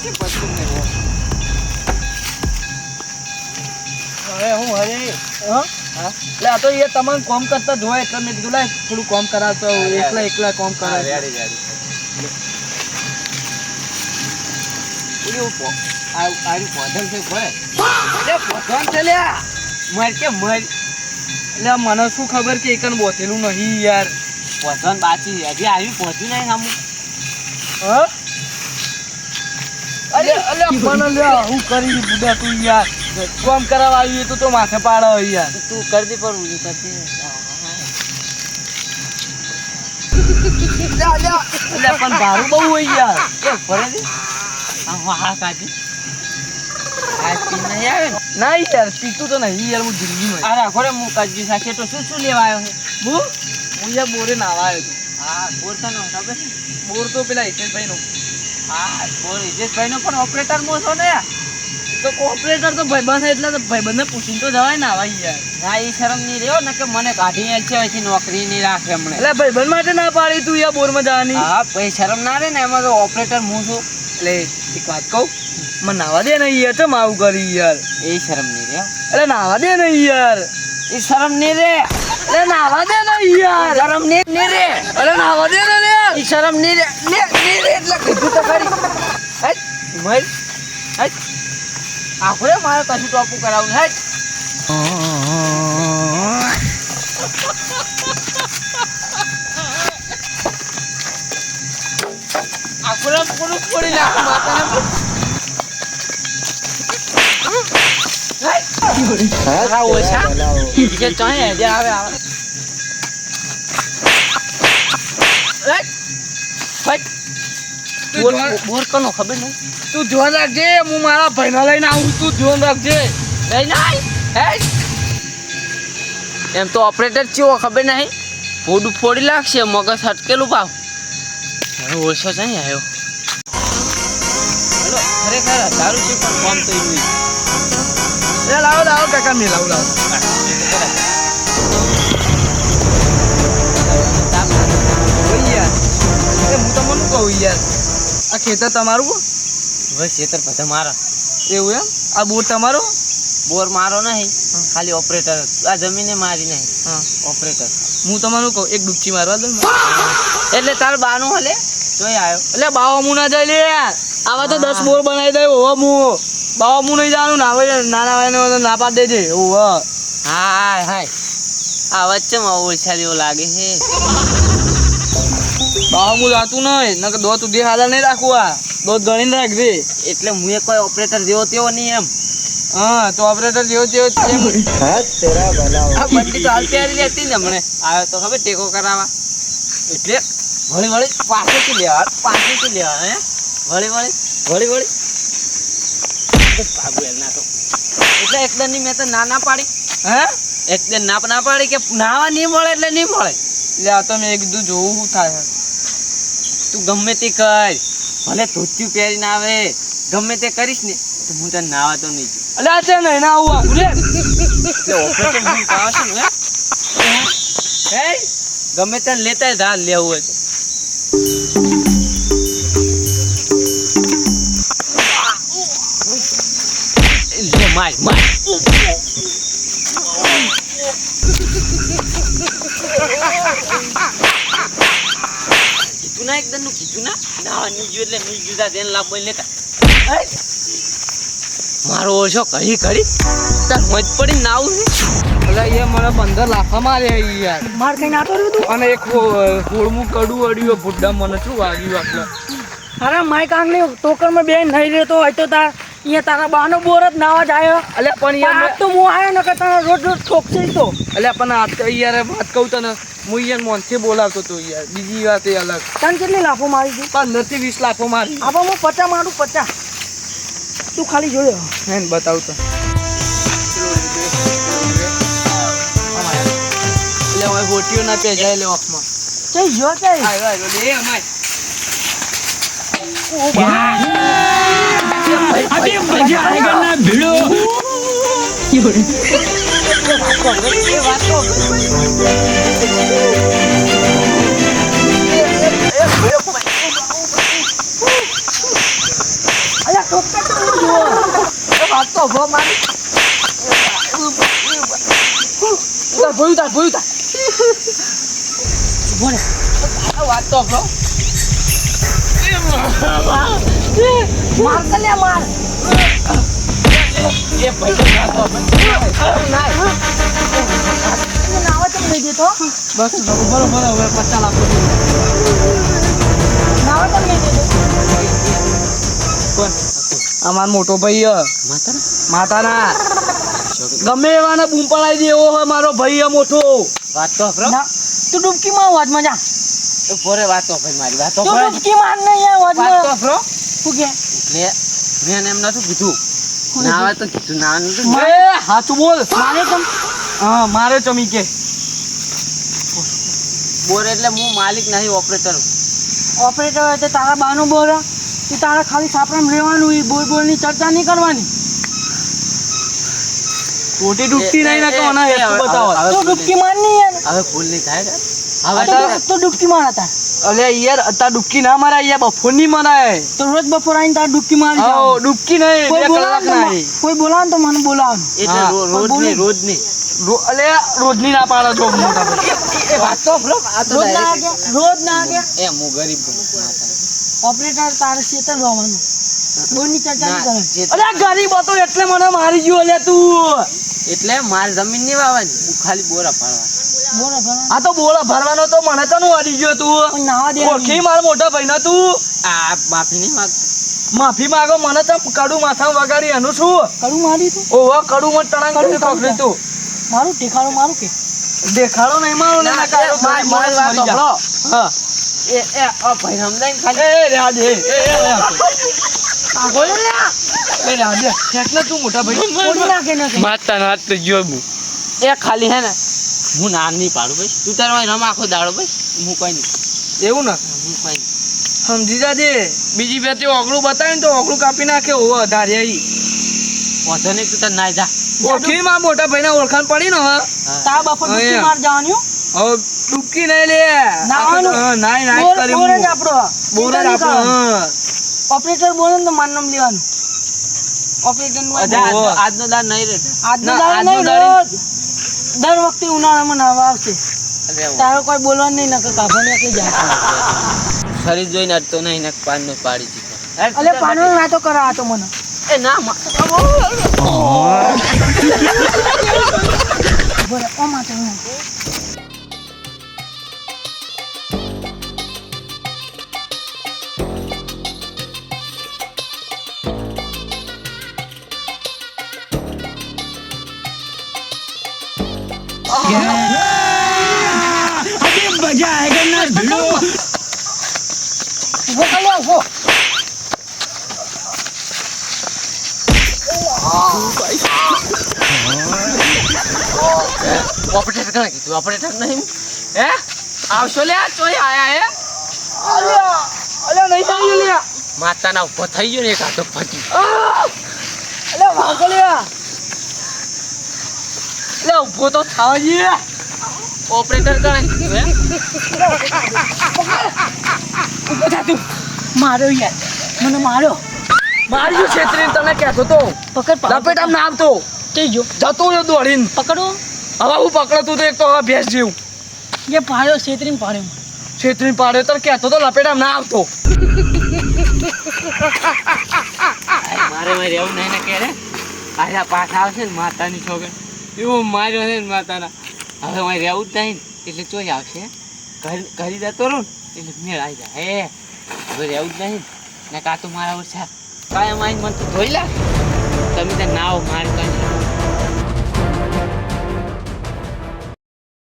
હું હરે એટલે આ તો એ તમારે કામ કરતા જોવાય એટલે મેં કીધું લાય થોડું કામ કરાવતો એકલા કામ કરે મને શું ખબર કે એકન બોતેલું નહીં યાર પસંદ બાચી હજી આવ્યું પહોંચ્યું નહીં સામું અરે પણ લ્યા હું કરી બુડા તું યાર કામ કરાવવા આવી તો માથે પાડો યાર તું કરતી પણ હું કરતી પણ દારૂ બહુ હોય યાર ફરે હા કાઢી ના યાર પીતું તો નહીં યાર હું જિંદગી અરે ખોરે હું કાઢી સાથે તો શું લેવા આવ્યો છે હું યાર બોરે નાવા આવ્યો છું હા બોર તો નો ખબર બોર તો પેલા હિતેશભાઈ નો હા બોર હિતેશભાઈ નો પણ ઓપરેટર મો છો ને તો ઓપરેટર તો ભાઈબંધ એટલે તો ભાઈબંધને પૂછીને તો જવાય ને આવા યાર ના એ શરમ નહીં રહ્યો ને કે મને કાઢી છે અહીંથી નોકરી નહીં રાખે હમણે એટલે ભાઈબંધ માટે ના પાડી તું યાર બોરમાં જવાની હા પછી શરમ ના રહે ને એમાં તો ઓપરેટર હું છું એટલે એક વાત કહું મને નાવા દે ને યાર ચમ આવું કરી યાર એ શરમ નહીં રહ્યો એટલે નાવા દે ને યાર એ શરમ નહીં રે એટલે નાવા દે ને યાર શરમ નહીં રે અરે નાવા દે ને યાર એ શરમ નહીં રે નહીં રે એટલે કીધું તો ખરી હે મર હે આખરે મારે કશું ટોપું કરાવું હે આખરે પૂરું છોડી નાખ માતાને હા ઓછા કે ચાહે જે આવે આવે બોર કોનો ખબર નહીં તું ધ્યાન રાખજે હું મારા ભાઈને લઈને આવું તું ધ્યાન રાખજે લઈને આય હે એમ તો ઓપરેટર ચેવો ખબર નહીં ફોડું ફોડી લાગશે મગજ હટકેલું ભાવ હવે ઓછો છે ને આવ્યો હેલો ખરેખર દારૂ છે પણ કામ તો એવું એ લાવો લાવો કાકા મેં લાવો લાવો યાર હું તમને કહું યાર આ ખેતર તમારું બસ ખેતર બધા મારા એવું એમ આ બોર તમારો બોર મારો નહીં ખાલી ઓપરેટર આ જમીને મારી નહીં હા ઓપરેટર હું તમારું કહું એક ડૂબકી મારવા દઉં એટલે તાર બાનું હલે જોઈ આવ્યો એટલે બાવા હું ના જાય લે આવા તો 10 બોર બનાવી દે હોવા હું બાવા હું નહીં જાણું ના નાના ભાઈને ના પાડ દેજે એવું હાય હાય આ વચ્ચેમાં ઓછા જેવો લાગે છે બાવા હું જાતું નહીં નકર દો તું દે હાલા નહીં રાખવું આ દો ગણીને રાખજે એટલે હું એ કોઈ ઓપરેટર જેવો તેવો નહીં એમ હા તો ઓપરેટર જેવો તેવો આ બંડી તો હાલ તૈયારી લેતી ને હમણે આવ્યો તો ખબર ટેકો કરાવવા એટલે વળી વળી પાસેથી લેવા હે વળી ભાગુ એલ ના તો એટલે એકદમ ની મેં તો ના પાડી હે એકદમ ના પાડી કે નાવા નહીં મળે એટલે નહીં મળે એટલે આ તો મેં કીધું જોવું શું થાય તું ગમે તે કર ભલે ધોતિયું પહેરીને આવે ગમે તે કરીશ ને તો હું તને નાવા તો નહીં એટલે આ છે ને ના આવું આવું રે એટલે ઓપરેટર હું પાવશે ને હે ગમે તેને લેતા ધાર લેવું હોય તો લે માર કીધું ના એકદમ નું કીધું ના નીજુ એટલે નીજુ તેને લાભ બોલ લેતા મારો ઓછો કરી તાર મજ પડી નાવું છે એટલે એ મને 15 લાફા માર્યા યાર માર કઈ ના કર્યું તું અને એક હોળમું કડું અડ્યું ભૂડા મને શું વાગ્યું આટલે અરે માય કાંગની ટોકરમાં બેન નહીં રહેતો હોય તો તાર અહીંયા તારા બાનો બોર જ નાવા જાય એટલે પણ યાર તો હું આવ્યો ને કે તને રોજ ઠોકશે તો એટલે પણ આ તો યાર વાત કહું તને હું યાર મોનથી બોલાવતો તો યાર બીજી વાત એ અલગ તને કેટલી લાફો મારી હતી 15 થી 20 લાફો મારી આપણે હું 50 મારું 50 તું ખાલી જોયો હે બતાવ તો એટલે હવે ગોટીઓ ના પેજાય લે ઓફમાં કઈ જો કઈ આવ્યો લે અમાય अभी मजा आएगा ना भिड़ो વાત તો ભો મારી ઉતાર ભોયું ઉતાર બોલે વાત તો ભો માર કે લે માર એ ભાઈ તો ના નાવા ચમ લઈ દેતો બસ બરોબર હવે 50 લાખ નાવા ચમ લઈ દેતો કોણ અમાર મોટો ભાઈ માતાના ગમે એવાને બૂમ પડાઈ દે એવો હે મારો ભાઈ મોટો વાત તો સાંભળો. ના તું ડૂબકી માં વાજ મજા તો પોરે વાત તો ભાઈ મારી વાત તો તું ભાઈ. ડૂબકી માર ને યાર વાજ વાત તો સાંભળો. શું કે એટલે મેં એમ નતું કીધું ના આવે તો કીધું ના નતું. એ હાચું બોલ મારે તમ હા મારે ચમી કે બોર એટલે હું માલિક નહીં ઓપરેટર. ઓપરેટર હોય તો તારા બાનું બોર તું તારા ખાલી સાપરામાં રહેવાનું ઈ બોલ બોલની ચર્ચા નહીં કરવાની ખોટી ડૂબતી નહીં ને તો આના હેતુ બતાવો તું ડૂબકી માર નહીં યાર હવે ભૂલ નહીં થાય ને. તું ડૂબકી માર હતા અલે યાર અત્યારે ડૂબકી ના મરાય યાર બફોર ની મરાય તો રોજ બપોર આવીને તાર ડૂબકી મારી આવો જાવ ડૂબકી નહીં કોઈ 2 કલાક બોલાવે નહીં કોઈ બોલાવે તો મને બોલાવવાનું એટલે હા. રોજ નહીં રોજ નહીં. અલે રોજની ના પાડો છો મોટા ભાઈ એ વાત તો સાંભળો. આ તો રોજ ના direct- ગયા રોજ ના ગયા એ હું ગરીબ ઓપરેટર તારે શેતર રહેવાનું બોલની ચર્ચા નહીં ના, કરવાની જે- અલે ગરીબ હતો એટલે મને મારી ગયો અલે તું એટલે મારી જમીન નહીં વાવવાની હું ખાલી બોરા પાડવા. બોલો ભલા આ તો બોલા ભરવાનો તો મને તો નું વાડી ગયો તું કોઈ નાવા દે ઓળખી મારા મોટા ભાઈ ના તું આ માફી નહીં માંગતો. માફી માંગો મને તો કડું માથા વગાડી એનું શું કરું મારી તું ઓહો કડું મને ટણાંગ કડું કરી પકડી તું મારું ઠેકાણું મારું કે દેખાડો નહીં મારો ને ના, કાઢો એ મારી વાત સાંભળો. હા એ આ ભાઈ સમજાય ને ખાલી. એ રાજ એ બોલો લે એ રાજ એટલે તું મોટા ભાઈ છોડી નાખે ને માતા ના હાથ તો જો હું. એ ખાલી હે ને હું નામ નહીં પાડું ભાઈ. તું તારો ભાઈ રમ આખો દાડો ભાઈ. હું કોઈ નહીં. એવું ને હું કોઈ નહીં. સમજી જાજે બીજી બે તે ઓગળું બતાવ્યું ને તો ઓગળું કાપી નાખે ઓવો ધારે વાંધો નહીં તું તાર નાઈ જા. ઓળખી માં મોટા ભાઈ ના ઓળખાણ પડી ને હવે તારા બાપા ડૂબકી અહીંયા. માર જવાની હો. હવે ડૂબકી નહીં લે નાવાનું. હા, નાઈ નાઈ બોર કરી બોર જ હું. આપણો બોર જ ચિંતા નહીં આપણો, કરવાની. હા. ઓપરેટર બોલે ને તો મારું નામ લેવાનું ઓપરેટર નું અજા ઓહો. આજનો દાડ નહીં રહે. આજનો ના, દાડો આજનો નહીં દાડો- રોજ દર વખતે ઉનાળામાં નાવા આવશે અરે વાહ. તારો કોઈ બોલવાનું નહીં નકર કાભા નીકળી જાય શરીર જોઈને અડતો નહીં ને પાનનો પાડી દીધો. અલે પાનો ના તો કરા આ તો મને એ ના બોલે ઓ માતો હું अभी मजा आएगा ना भिड़ो ઉભો કરી લે ઉભો ઓપરેટર કોણે કીધું? ઓપરેટર નહીં હે આવશો લે ચોય આયા હે અલ્યા અલ્યા નહીં થઈ ગયું લ્યા માતાના ઉભો થઈ ગયો ને એક હાથો ફટી. અલ્યા વાગો લ્યા અલ્યા ઊભો તો થાવ જી ઓપરેટર કોણે કીધું હે? ઉભો થા તું માર્યો યાર મને માર્યો માર્યું છેતરીને તને કહેતો તો પકડ લપેટ આમ ના આવતો તે જો જતો રહ્યો દોડીને પકડો હવે હું પકડતું તો એક તો હવે ભેંસ જેવું એ પાડ્યો છેતરીને પાડ્યો છેતરીને પાડ્યો તો કહેતો તો લપેટ આમ ના આવતો મારે મારે એવું નહીં ને કે રે આયા પાછા આવશે ને માતાની છોકરી એવું માર્યો છે ને માતાના હવે મારે રહેવું જ નહીં ને એટલે ચોય આવશે ઘરી જતો રહું ને એટલે મેળ આવી જાય હે હવે રહેવું જ નહીં ને કાં તો મારા ઓછા કાંઈ મારી મને તો ધોઈ લા તમે ત્યાં નાવ માર કાંઈ